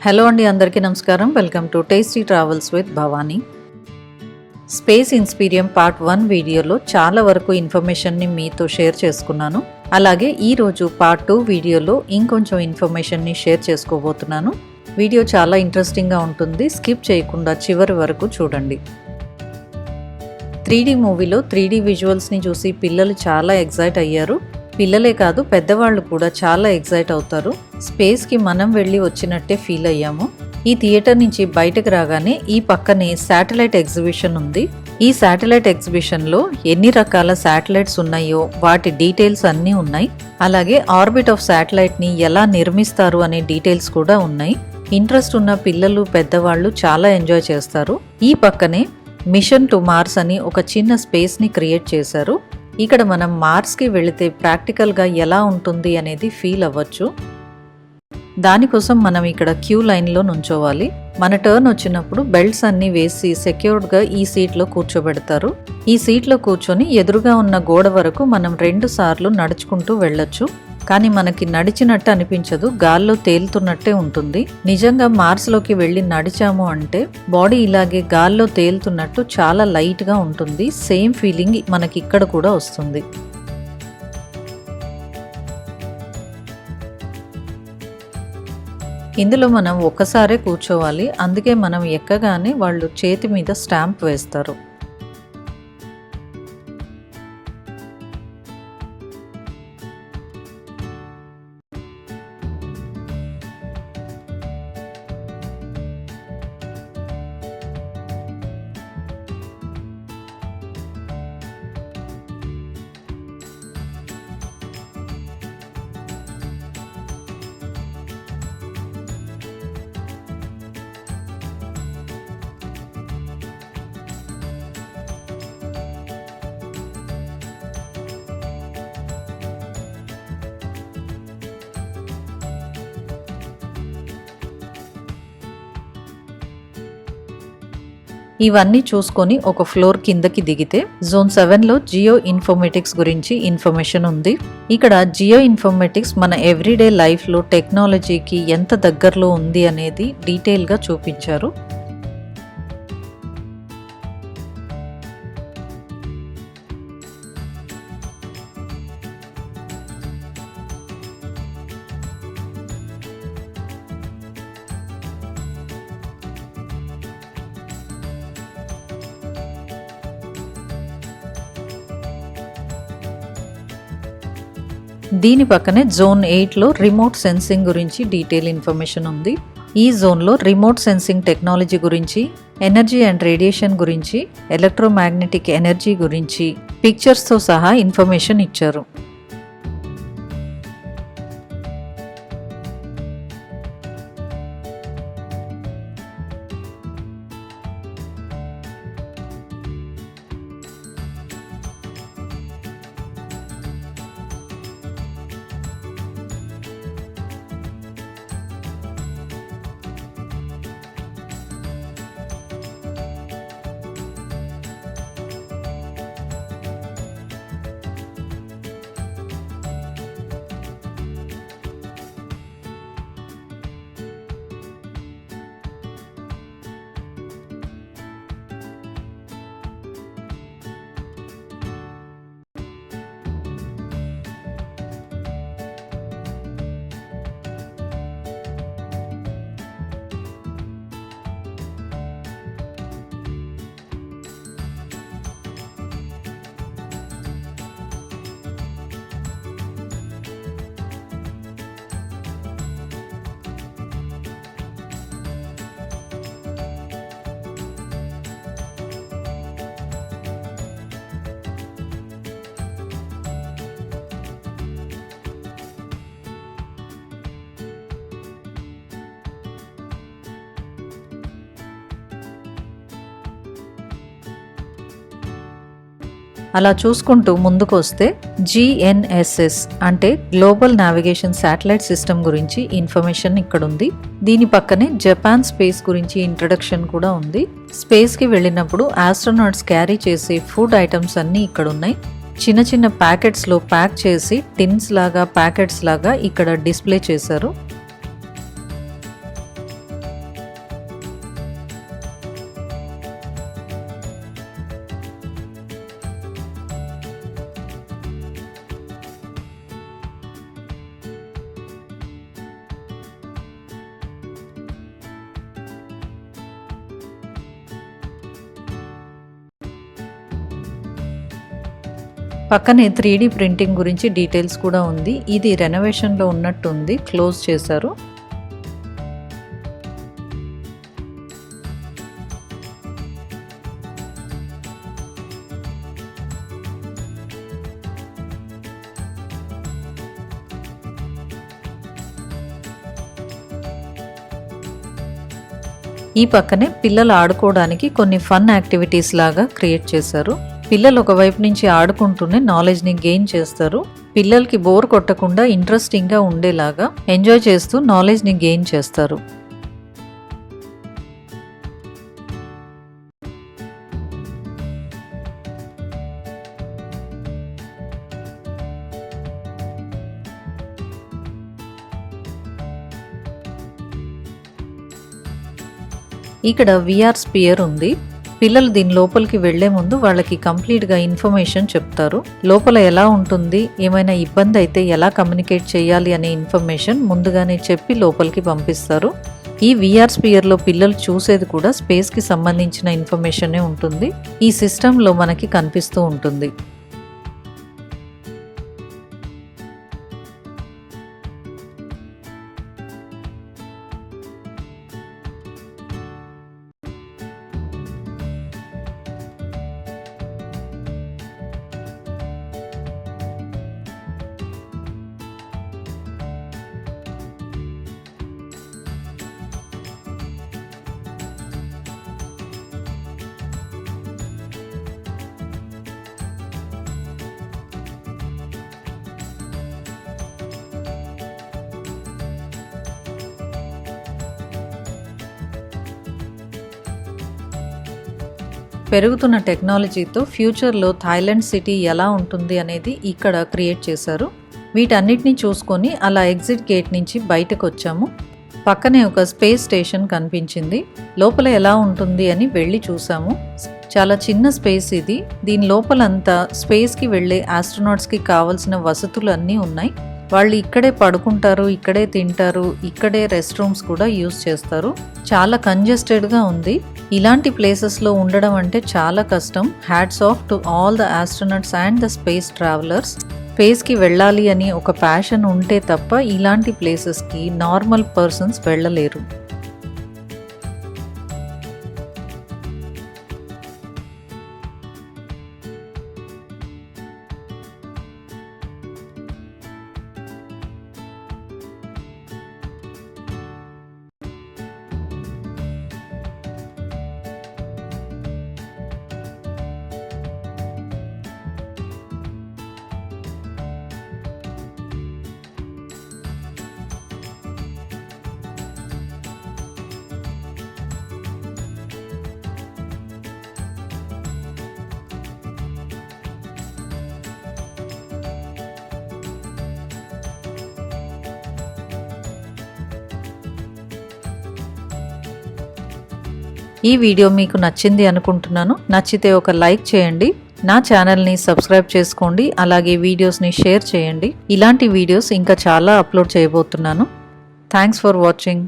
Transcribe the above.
Hello అండి, అందరికీ నమస్కారం. Welcome to tasty travels with Bhavani. Space inspirium part 1 వీడియోలో చాలా వరకు ఇన్ఫర్మేషన్ని మీతో షేర్ చేసుకున్నాను. అలాగే ఈరోజు పార్ట్ 2 వీడియోలో ఇంకొంచెం ఇన్ఫర్మేషన్ని షేర్ చేసుకోబోతున్నాను. వీడియో చాలా ఇంట్రెస్టింగ్గా ఉంటుంది, స్కిప్ చేయకుండా చివరి వరకు చూడండి. 3D మూవీలో 3D విజువల్స్ని చూసి పిల్లలు చాలా ఎగ్జైట్ అయ్యారు. పిల్లలే కాదు, పెద్దవాళ్ళు కూడా చాలా ఎగ్జైట్ అవుతారు. స్పేస్కి మనం వెళ్ళి వచ్చినట్టే ఫీల్ అయ్యాము. ఈ థియేటర్ నుంచి బయటకు రాగానే ఈ పక్కనే శాటిలైట్ ఎగ్జిబిషన్ ఉంది. ఈ శాటిలైట్ ఎగ్జిబిషన్లో ఎన్ని రకాల శాటిలైట్స్ ఉన్నాయో వాటి డీటెయిల్స్ అన్నీ ఉన్నాయి. అలాగే ఆర్బిట్ ఆఫ్ శాటిలైట్ని ఎలా నిర్మిస్తారు అనే డీటెయిల్స్ కూడా ఉన్నాయి. ఇంట్రెస్ట్ ఉన్న పిల్లలు పెద్దవాళ్ళు చాలా ఎంజాయ్ చేస్తారు. ఈ పక్కనే మిషన్ టు మార్స్ అని ఒక చిన్న స్పేస్ని క్రియేట్ చేశారు. ఇక్కడ మనం మార్స్కి వెళితే ప్రాక్టికల్గా ఎలా ఉంటుంది అనేది ఫీల్ అవ్వచ్చు. దానికోసం మనం ఇక్కడ క్యూ లైన్లో నుంచోవాలి. మన టర్న్ వచ్చినప్పుడు బెల్ట్స్ అన్నీ వేసి సెక్యూర్డ్గా ఈ సీట్లో కూర్చోబెడతారు. ఈ సీట్లో కూర్చొని ఎదురుగా ఉన్న గోడ వరకు మనం 2 సార్లు నడుచుకుంటూ వెళ్ళొచ్చు. కానీ మనకి నడిచినట్టు అనిపించదు, గాల్లో తేలుతున్నట్టే ఉంటుంది. నిజంగా మార్స్లోకి వెళ్ళి నడిచాము అంటే బాడీ ఇలాగే గాల్లో తేలుతున్నట్టు చాలా లైట్గా ఉంటుంది. సేమ్ ఫీలింగ్ మనకి ఇక్కడ కూడా వస్తుంది. ఇందులో మనం ఒక్కసారే కూర్చోవాలి, అందుకే మనం ఎక్కగానే వాళ్ళు చేతి మీద స్టాంప్ వేస్తారు. ఇవన్నీ చూసుకొని ఒక ఫ్లోర్ కిందకి దిగితే జోన్ 7లో జియో ఇన్ఫర్మేటిక్స్ గురించి ఇన్ఫర్మేషన్ ఉంది. ఇక్కడ జియో ఇన్ఫర్మేటిక్స్ మన ఎవ్రీడే లైఫ్లో టెక్నాలజీకి ఎంత దగ్గరలో ఉంది అనేది డీటెయిల్గా చూపించారు. దీని పక్కనే జోన్ 8లో రిమోట్ సెన్సింగ్ గురించి డీటెయిల్ ఇన్ఫర్మేషన్ ఉంది. ఈ జోన్లో రిమోట్ సెన్సింగ్ టెక్నాలజీ గురించి, ఎనర్జీ అండ్ రేడియేషన్ గురించి, ఎలక్ట్రోమాగ్నెటిక్ ఎనర్జీ గురించి పిక్చర్స్తో సహా ఇన్ఫర్మేషన్ ఇచ్చారు. అలా చూసుకుంటూ ముందుకు వస్తే GNSS అంటే గ్లోబల్ నావిగేషన్ శాటిలైట్ సిస్టమ్ గురించి ఇన్ఫర్మేషన్ ఇక్కడ ఉంది. దీని పక్కనే జపాన్ స్పేస్ గురించి ఇంట్రడక్షన్ కూడా ఉంది. స్పేస్కి వెళ్ళినప్పుడు ఆస్ట్రోనాట్స్ క్యారీ చేసే ఫుడ్ ఐటమ్స్ అన్నీ ఇక్కడ ఉన్నాయి. చిన్న చిన్న ప్యాకెట్స్లో ప్యాక్ చేసి టిన్స్ లాగా ప్యాకెట్స్ లాగా ఇక్కడ డిస్ప్లే చేశారు. పక్కనే 3D ప్రింటింగ్ గురించి డీటెయిల్స్ కూడా ఉంది. ఇది రెనోవేషన్లో ఉన్నట్టుంది, క్లోజ్ చేశారు. ఈ పక్కనే పిల్లలు ఆడుకోవడానికి కొన్ని ఫన్ యాక్టివిటీస్ లాగా క్రియేట్ చేశారు. పిల్లలు ఒకవైపు నుంచి ఆడుకుంటూనే నాలెడ్జ్ని గెయిన్ చేస్తారు. పిల్లలకి బోర్ కొట్టకుండా ఇంట్రెస్టింగ్గా ఉండేలాగా ఎంజాయ్ చేస్తూ నాలెడ్జ్ని గెయిన్ చేస్తారు. ఇక్కడ VR స్పియర్ ఉంది. పిల్లలు దీని లోపలికి వెళ్లే ముందు వాళ్ళకి కంప్లీట్గా ఇన్ఫర్మేషన్ చెప్తారు. లోపల ఎలా ఉంటుంది, ఏమైనా ఇబ్బంది అయితే ఎలా కమ్యూనికేట్ చేయాలి అనే ఇన్ఫర్మేషన్ ముందుగానే చెప్పి లోపలికి పంపిస్తారు. ఈ VR స్పియర్లో పిల్లలు చూసేది కూడా స్పేస్కి సంబంధించిన ఇన్ఫర్మేషనే ఉంటుంది. ఈ సిస్టంలో మనకి కనిపిస్తూ ఉంటుంది. పెరుగుతున్న టెక్నాలజీతో ఫ్యూచర్లో థాయిలాండ్ సిటీ ఎలా ఉంటుంది అనేది ఇక్కడ క్రియేట్ చేశారు. వీటన్నిటిని చూసుకొని అలా ఎగ్జిట్ గేట్ నుంచి బయటకు వచ్చాము. పక్కనే ఒక స్పేస్ స్టేషన్ కనిపించింది. లోపల ఎలా ఉంటుంది అని వెళ్ళి చూసాము. చాలా చిన్న స్పేస్ ఇది. దీని లోపలంతా స్పేస్కి వెళ్ళే ఆస్ట్రోనాట్స్కి కావాల్సిన వసతులు అన్నీ ఉన్నాయి. వాళ్ళు ఇక్కడే పడుకుంటారు, ఇక్కడే తింటారు, ఇక్కడే రెస్ట్ రూమ్స్ కూడా యూజ్ చేస్తారు. చాలా కంజెస్టెడ్గా ఉంది. ఇలాంటి ప్లేసెస్లో ఉండడం అంటే చాలా కష్టం. Hats off to all the astronauts and the space travellers. స్పేస్కి వెళ్ళాలి అని ఒక ప్యాషన్ ఉంటే తప్ప ఇలాంటి ప్లేసెస్కి నార్మల్ పర్సన్స్ వెళ్ళలేరు. ఈ వీడియో మీకు నచ్చింది అనుకుంటున్నాను. నచ్చితే ఒక లైక్ చేయండి. నా ఛానల్ని సబ్స్క్రైబ్ చేసుకోండి. అలాగే వీడియోస్ని షేర్ చేయండి. ఇలాంటి వీడియోస్ ఇంకా చాలా అప్లోడ్ చేయబోతున్నాను. Thanks for watching.